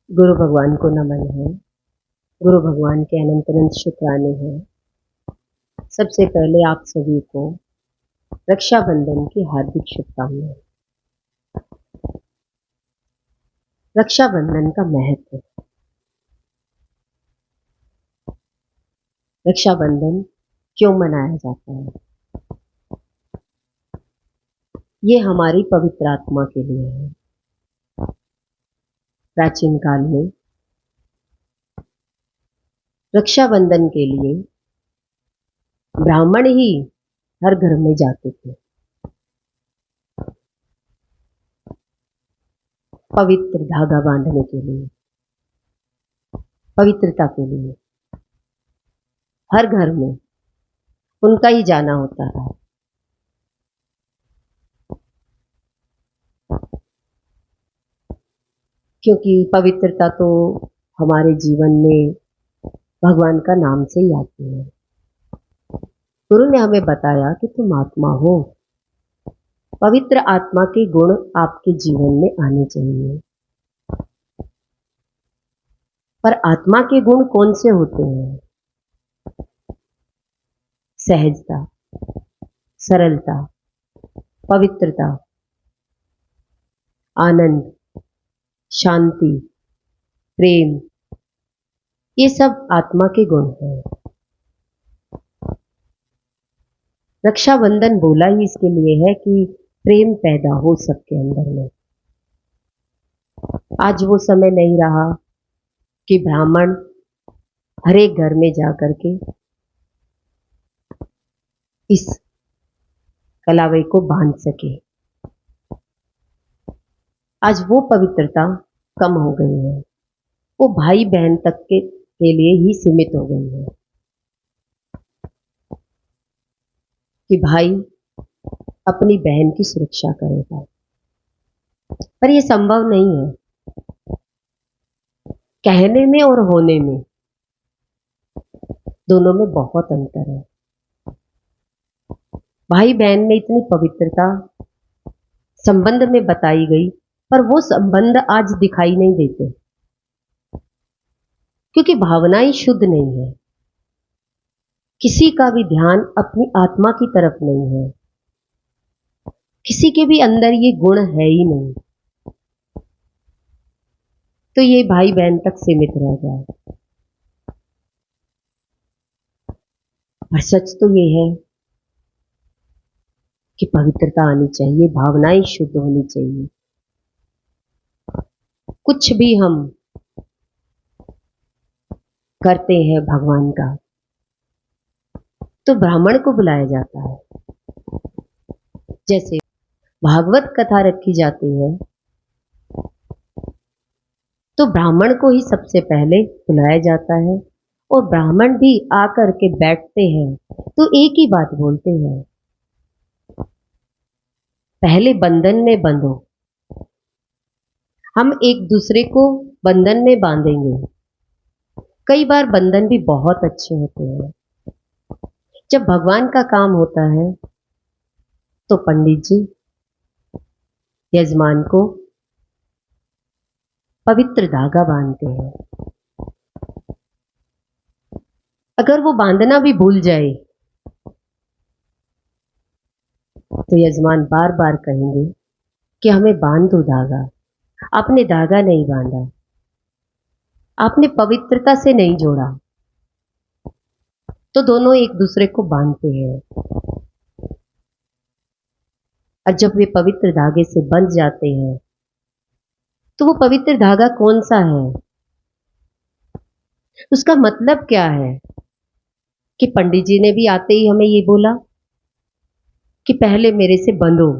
गुरु भगवान को नमन है। गुरु भगवान के अनंत अनंत शुक्राने हैं। सबसे पहले आप सभी को रक्षाबंधन की हार्दिक शुभकामनाएं। रक्षाबंधन का महत्व। रक्षाबंधन क्यों मनाया जाता है? ये हमारी पवित्र आत्मा के लिए है। प्राचीन काल में रक्षाबंधन के लिए ब्राह्मण ही हर घर में जाते थे, पवित्र धागा बांधने के लिए, पवित्रता के लिए। हर घर में उनका ही जाना होता है। क्योंकि पवित्रता तो हमारे जीवन में भगवान का नाम से ही आती है। गुरु ने हमें बताया कि तुम आत्मा हो, पवित्र आत्मा के गुण आपके जीवन में आने चाहिए। पर आत्मा के गुण कौन से होते हैं? सहजता, सरलता, पवित्रता, आनंद, शांति, प्रेम, ये सब आत्मा के गुण हैं। रक्षाबंधन बोला ही इसके लिए है कि प्रेम पैदा हो सबके अंदर में। आज वो समय नहीं रहा कि ब्राह्मण हर एक घर में जाकर के इस कलावे को बांध सके। आज वो पवित्रता कम हो गई है। वो भाई बहन तक के लिए ही सीमित हो गई है कि भाई अपनी बहन की सुरक्षा करेगा। पर यह संभव नहीं है। कहने में और होने में दोनों में बहुत अंतर है। भाई बहन में इतनी पवित्रता संबंध में बताई गई, पर वो संबंध आज दिखाई नहीं देते क्योंकि भावनाएं शुद्ध नहीं है। किसी का भी ध्यान अपनी आत्मा की तरफ नहीं है। किसी के भी अंदर ये गुण है ही नहीं, तो ये भाई बहन तक सीमित रह जाए। और सच तो ये है कि पवित्रता आनी चाहिए, भावनाएं शुद्ध होनी चाहिए। कुछ भी हम करते हैं भगवान का तो ब्राह्मण को बुलाया जाता है। जैसे भागवत कथा रखी जाती है तो ब्राह्मण को ही सबसे पहले बुलाया जाता है, और ब्राह्मण भी आकर के बैठते हैं तो एक ही बात बोलते हैं, पहले बंधन में बंधो। हम एक दूसरे को बंधन में बांधेंगे। कई बार बंधन भी बहुत अच्छे होते हैं। जब भगवान का काम होता है तो पंडित जी यजमान को पवित्र धागा बांधते हैं। अगर वो बांधना भी भूल जाए तो यजमान बार बार कहेंगे कि हमें बांध दो धागा। आपने धागा नहीं बांधा, आपने पवित्रता से नहीं जोड़ा। तो दोनों एक दूसरे को बांधते हैं, और जब वे पवित्र धागे से बंध जाते हैं तो वो पवित्र धागा कौन सा है, उसका मतलब क्या है? कि पंडित जी ने भी आते ही हमें ये बोला कि पहले मेरे से बंधो,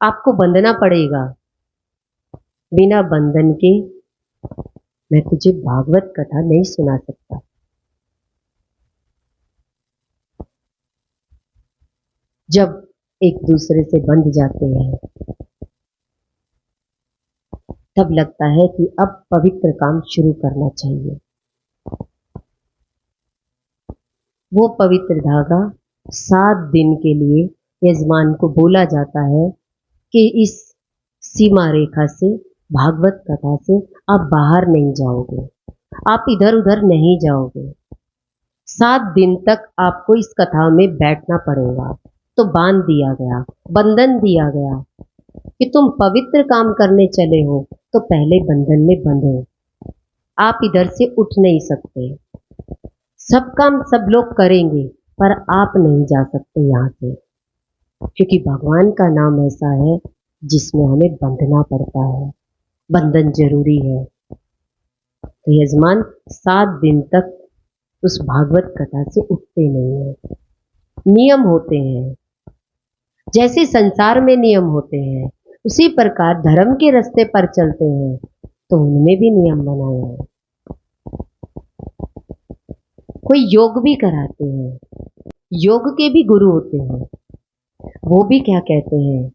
आपको बंधना पड़ेगा। बिना बंधन के मैं तुझे भागवत कथा नहीं सुना सकता। जब एक दूसरे से बंध जाते हैं तब लगता है कि अब पवित्र काम शुरू करना चाहिए। वो पवित्र धागा 7 दिन के लिए यजमान को बोला जाता है कि इस सीमा रेखा से भागवत कथा से आप बाहर नहीं जाओगे, आप इधर उधर नहीं जाओगे। 7 दिन तक आपको इस कथा में बैठना पड़ेगा। तो बांध दिया गया, बंधन दिया गया कि तुम पवित्र काम करने चले हो तो पहले बंधन में बंधो। आप इधर से उठ नहीं सकते, सब काम सब लोग करेंगे पर आप नहीं जा सकते यहाँ से, क्योंकि भगवान का नाम ऐसा है जिसमें हमें बंधना पड़ता है, बंधन जरूरी है। तो यजमान 7 दिन तक उस भागवत कथा से उठते नहीं है। नियम होते हैं, जैसे संसार में नियम होते हैं उसी प्रकार धर्म के रास्ते पर चलते हैं तो उनमें भी नियम बनाए हैं। कोई योग भी कराते हैं, योग के भी गुरु होते हैं, वो भी क्या कहते हैं,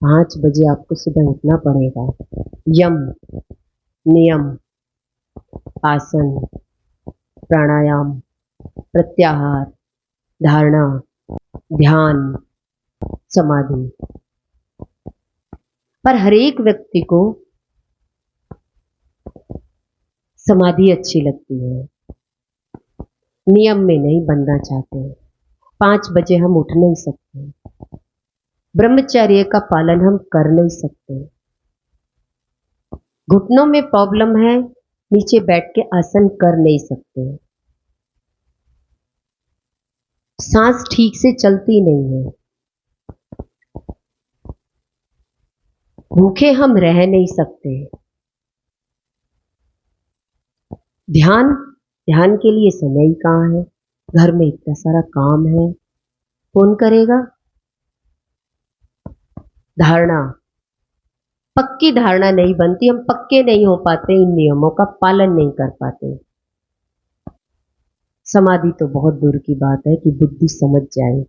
5 बजे आपको सुबह उठना पड़ेगा। यम, नियम, आसन, प्राणायाम, प्रत्याहार, धारणा, ध्यान, समाधि। पर हर एक व्यक्ति को समाधि अच्छी लगती है, नियम में नहीं बनना चाहते। 5 बजे हम उठ नहीं सकते, ब्रह्मचर्य का पालन हम कर नहीं सकते, घुटनों में प्रॉब्लम है, नीचे बैठ के आसन कर नहीं सकते, सांस ठीक से चलती नहीं है, भूखे हम रह नहीं सकते। ध्यान, ध्यान के लिए समय ही कहाँ है, घर में इतना सारा काम है, कौन करेगा। धारणा, पक्की धारणा नहीं बनती, हम पक्के नहीं हो पाते, इन नियमों का पालन नहीं कर पाते। समाधि तो बहुत दूर की बात है कि बुद्धि समझ जाए,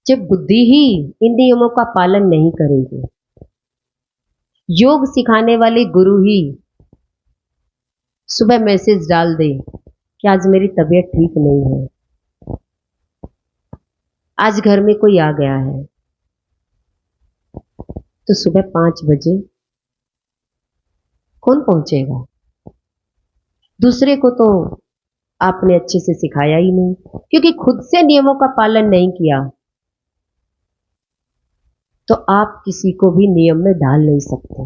जब बुद्धि ही इन नियमों का पालन नहीं करेगी। योग सिखाने वाले गुरु ही सुबह मैसेज डाल दे कि आज मेरी तबीयत ठीक नहीं है, आज घर में कोई आ गया है, तो सुबह 5 बजे कौन पहुंचेगा। दूसरे को तो आपने अच्छे से सिखाया ही नहीं, क्योंकि खुद से नियमों का पालन नहीं किया तो आप किसी को भी नियम में डाल नहीं सकते।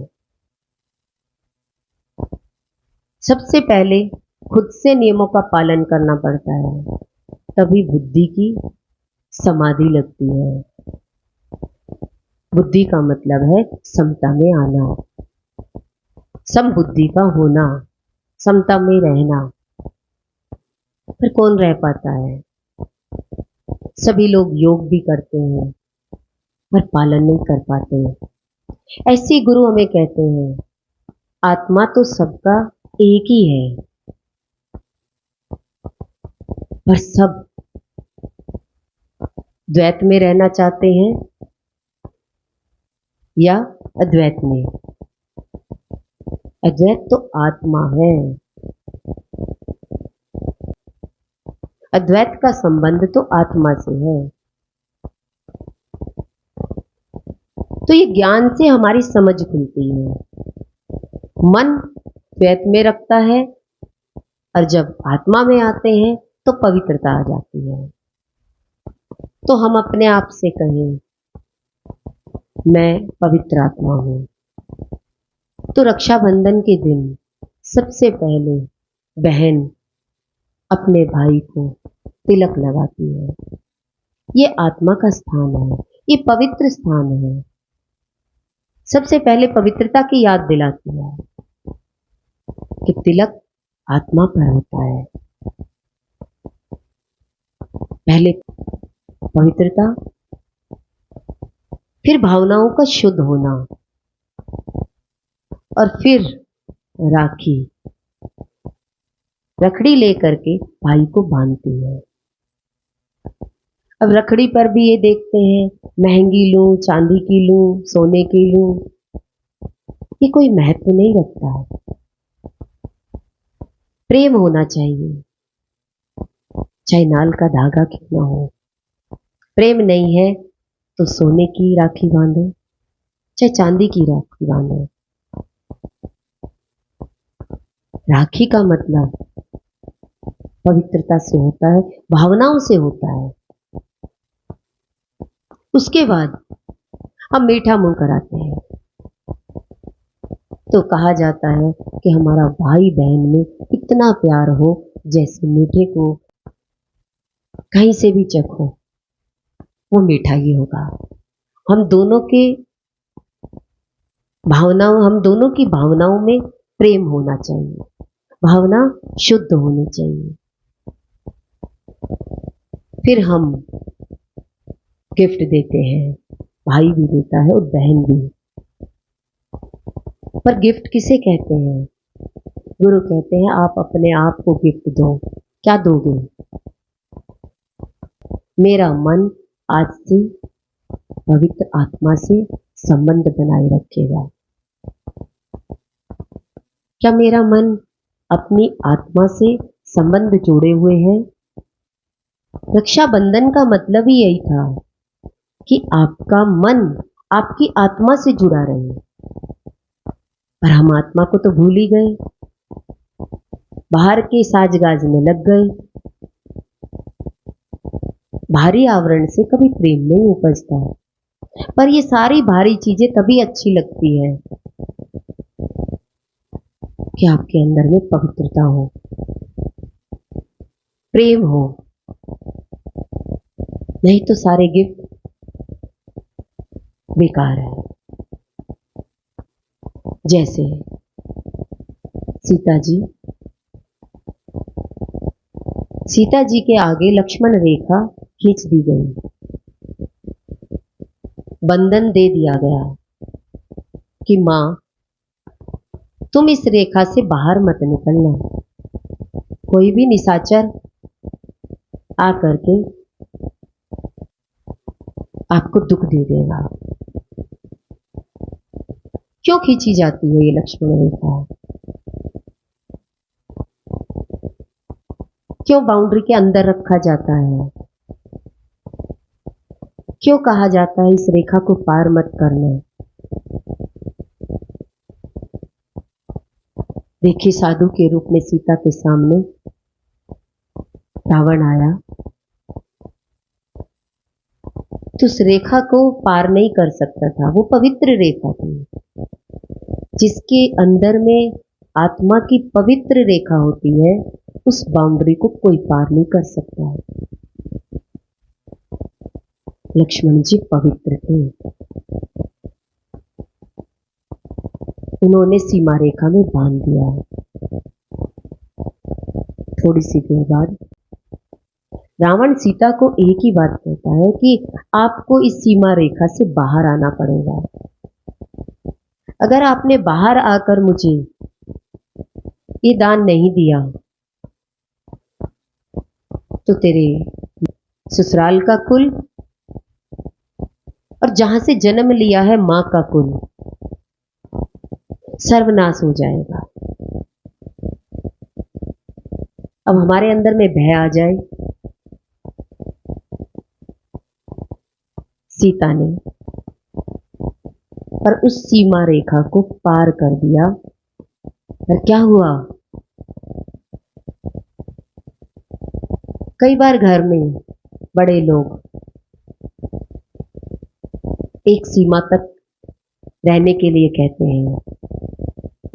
सबसे पहले खुद से नियमों का पालन करना पड़ता है, तभी बुद्धि की समाधि लगती है। बुद्धि का मतलब है समता में आना, सम बुद्धि का होना, समता में रहना। फिर कौन रह पाता है। सभी लोग योग भी करते हैं पर पालन नहीं कर पाते। ऐसे गुरु हमें कहते हैं आत्मा तो सबका एक ही है, पर सब द्वैत में रहना चाहते हैं या अद्वैत में। अद्वैत तो आत्मा है, अद्वैत का संबंध तो आत्मा से है। तो ये ज्ञान से हमारी समझ खुलती है, मन द्वैत में रखता है और जब आत्मा में आते हैं तो पवित्रता आ जाती है। तो हम अपने आप से कहें मैं पवित्र आत्मा हूं, तो रक्षाबंधन के दिन सबसे पहले बहन अपने भाई को तिलक लगाती है। ये आत्मा का स्थान है, ये पवित्र स्थान है, सबसे पहले पवित्रता की याद दिलाती है कि तिलक आत्मा पर होता है। पहले पवित्रता, फिर भावनाओं का शुद्ध होना, और फिर राखी, रखड़ी लेकर के भाई को बांधती है। अब रखड़ी पर भी ये देखते हैं महंगी लूं, चांदी की लूं, सोने की लूं, ये कोई महत्व नहीं रखता है। प्रेम होना चाहिए, चाहे नाल का धागा क्यों ना हो। प्रेम नहीं है तो सोने की राखी बांधो, चाहे चांदी की राखी बांधो, राखी का मतलब पवित्रता से होता है, भावनाओं से होता है। उसके बाद हम मीठा मुंह कराते हैं। तो कहा जाता है कि हमारा भाई बहन में इतना प्यार हो जैसे मीठे को कहीं से भी चखो वो मीठा ही होगा। हम दोनों की भावनाओं में प्रेम होना चाहिए, भावना शुद्ध होनी चाहिए। फिर हम गिफ्ट देते हैं, भाई भी देता है और बहन भी। पर गिफ्ट किसे कहते हैं? गुरु कहते हैं आप अपने आप को गिफ्ट दो। क्या दोगे? मेरा मन आज से पवित्र आत्मा से संबंध बनाए रखेगा। क्या मेरा मन अपनी आत्मा से संबंध जोड़े हुए है? रक्षाबंधन का मतलब ही यही था कि आपका मन आपकी आत्मा से जुड़ा रहे। पर हम आत्मा को तो भूल ही गए, बाहर के साजगाज में लग गए। भारी आवरण से कभी प्रेम नहीं उपजता, पर ये सारी भारी चीजें तभी अच्छी लगती है कि आपके अंदर में पवित्रता हो, प्रेम हो। नहीं तो सारे गिफ्ट बेकार है। जैसे सीता जी के आगे लक्ष्मण रेखा खींच दी गई, बंधन दे दिया गया कि मां तुम इस रेखा से बाहर मत निकलना, कोई भी निशाचर आकर के आपको दुख दे देगा। क्यों खींची जाती है ये लक्ष्मण रेखा? क्यों बाउंड्री के अंदर रखा जाता है? क्यों कहा जाता है इस रेखा को पार मत करना? देखिए, साधु के रूप में सीता के सामने रावण आया तो उस रेखा को पार नहीं कर सकता था। वो पवित्र रेखा थी, जिसके अंदर में आत्मा की पवित्र रेखा होती है, उस बाउंड्री को कोई पार नहीं कर सकता है। लक्ष्मण जी पवित्र थे, उन्होंने सीमा रेखा में बांध दिया। थोड़ी सी देर बाद रावण सीता को एक ही बात कहता है कि आपको इस सीमा रेखा से बाहर आना पड़ेगा। अगर आपने बाहर आकर मुझे ये दान नहीं दिया तो तेरे ससुराल का कुल और जहां से जन्म लिया है मां का कुल सर्वनाश हो जाएगा। अब हमारे अंदर में भय आ जाए। सीता ने पर उस सीमा रेखा को पार कर दिया। और क्या हुआ? कई बार घर में बड़े लोग एक सीमा तक रहने के लिए कहते हैं,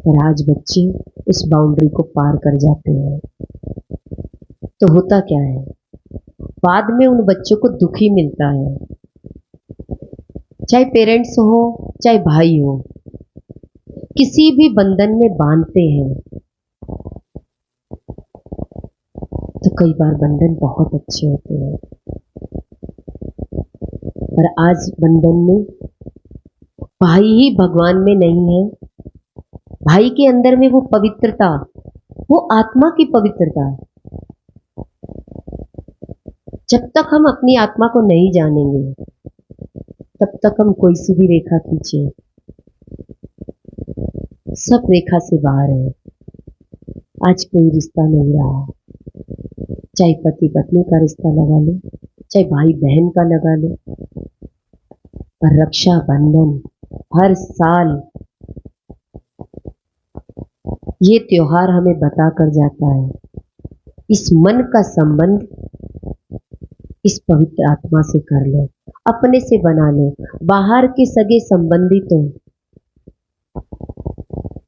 पर आज बच्चे उस बाउंड्री को पार कर जाते हैं। तो होता क्या है, बाद में उन बच्चों को दुख ही मिलता है। चाहे पेरेंट्स हो चाहे भाई हो, किसी भी बंधन में बांधते हैं तो कई बार बंधन बहुत अच्छे होते हैं, पर आज बंधन में भाई ही भगवान में नहीं है। भाई के अंदर में वो पवित्रता, वो आत्मा की पवित्रता, जब तक हम अपनी आत्मा को नहीं जानेंगे तब तक हम कोई सी भी रेखा खींचे, सब रेखा से बाहर है। आज कोई रिश्ता नहीं रहा, चाहे पति पत्नी का रिश्ता लगा लो, चाहे भाई बहन का लगा लो, पर रक्षा बंधन हर साल ये त्योहार हमें बता कर जाता है, इस मन का संबंध इस पवित्र आत्मा से कर लो, अपने से बना लो। बाहर के सगे संबंधी तो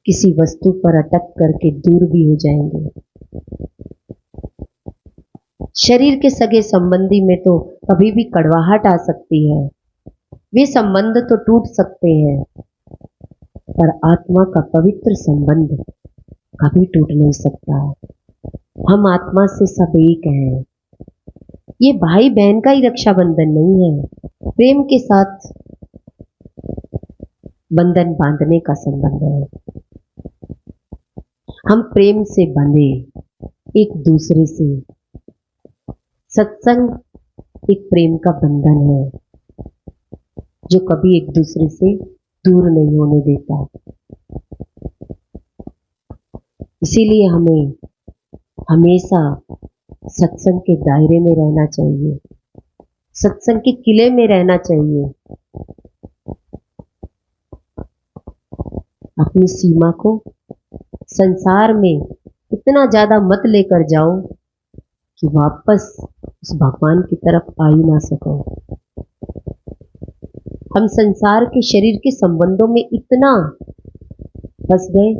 किसी वस्तु पर अटक करके दूर भी हो जाएंगे, शरीर के सगे संबंधी में तो कभी भी कड़वाहट आ सकती है, वे संबंध तो टूट सकते हैं, पर आत्मा का पवित्र संबंध कभी टूट नहीं सकता। हम आत्मा से सब एक हैं। ये भाई बहन का ही रक्षाबंधन नहीं है, प्रेम के साथ बंधन बांधने का संबंध है। हम प्रेम से बंधे एक दूसरे से। सत्संग एक प्रेम का बंधन है जो कभी एक दूसरे से दूर नहीं होने देता। इसीलिए हमें हमेशा सत्संग के दायरे में रहना चाहिए, सत्संग के किले में रहना चाहिए। अपनी सीमा को संसार में इतना ज्यादा मत लेकर जाओ कि वापस उस भगवान की तरफ आ ही ना सको। हम संसार के शरीर के संबंधों में इतना फंस गए,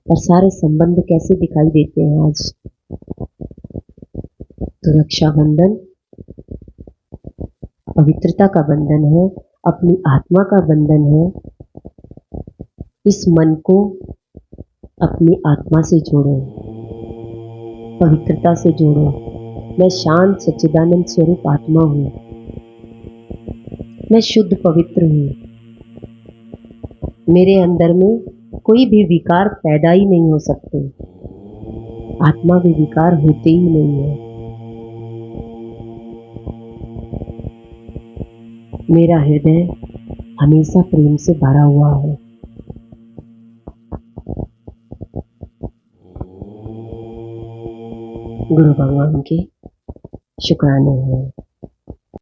और सारे संबंध कैसे दिखाई देते हैं आज। तो रक्षाबंधन पवित्रता का बंधन है, अपनी आत्मा का बंधन है। इस मन को अपनी आत्मा से जोड़ो, पवित्रता से जोड़ो। मैं शांत सच्चिदानंद स्वरूप आत्मा हूँ, मैं शुद्ध पवित्र हूँ, मेरे अंदर में कोई भी विकार पैदा ही नहीं हो सकते, आत्मा में विकार होते ही नहीं है। मेरा हृदय हमेशा प्रेम से भरा हुआ है। गुरु भगवान के शुक्राने हैं।